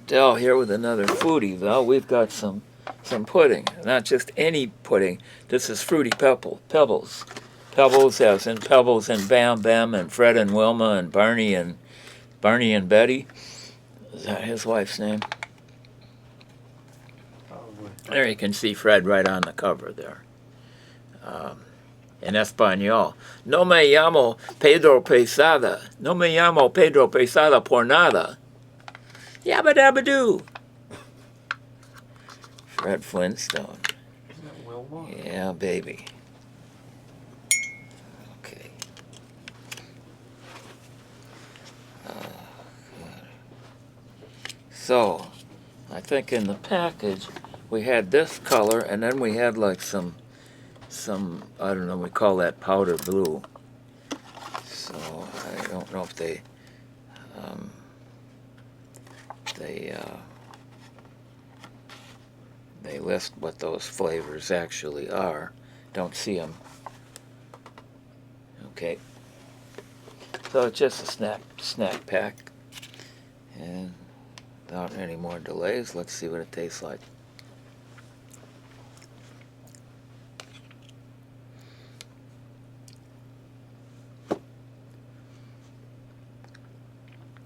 Del here with another foodie. Well, we've got some pudding, not just any pudding. This is Fruity Pebbles. Pebbles as in Pebbles and Bam Bam and Fred and Wilma and Barney and Betty. Is that his wife's name? Probably. There you can see Fred right on the cover there. In Espanol. No me llamo Pedro Pesada. No me llamo Pedro Pesada por nada. Yabba dabba doo. Fred Flintstone. Isn't it Wilma? Yeah, baby. Okay. So, I think in the package we had this color, and then we had like some I don't know, we call that powder blue. So I don't know if they list what those flavors actually are. Don't see them. Okay. So it's just a snack pack, and without any more delays, let's see what it tastes like.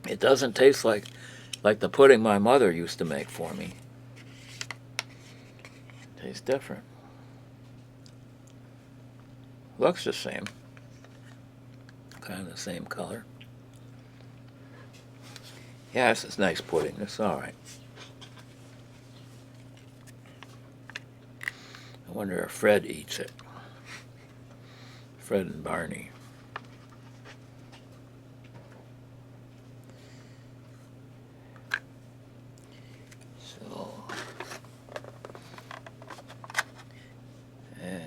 It doesn't taste like the pudding my mother used to make for me. It tastes different. Looks the same. Kind of the same color. Yeah, this is nice pudding. It's all right. I wonder if Fred eats it. Fred and Barney.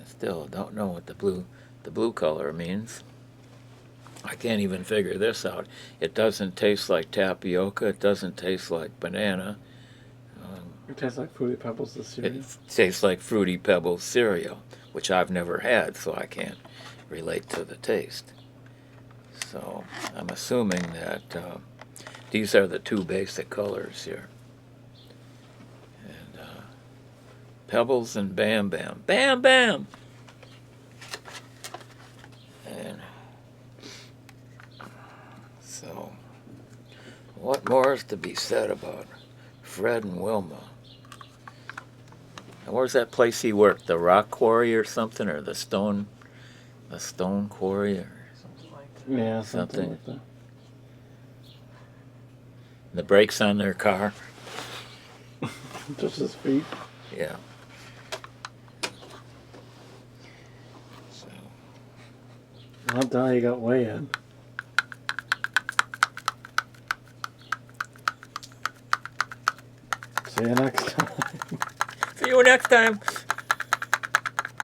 Still don't know what the blue color means. I can't even figure this out. It doesn't taste like tapioca. It doesn't taste like banana. It tastes like Fruity Pebbles, the cereal. It tastes like Fruity Pebbles cereal, which I've never had, so I can't relate to the taste. So I'm assuming that these are the two basic colors here. And Pebbles and Bam Bam. Bam Bam! And so, what more is to be said about Fred and Wilma? And where's that place he worked? The rock quarry or something, or the stone quarry, or Something like that. Yeah, something. like that. The brakes on their car. Just his feet. Yeah. So, I'll tell you, got way in. See you next time. see you next time.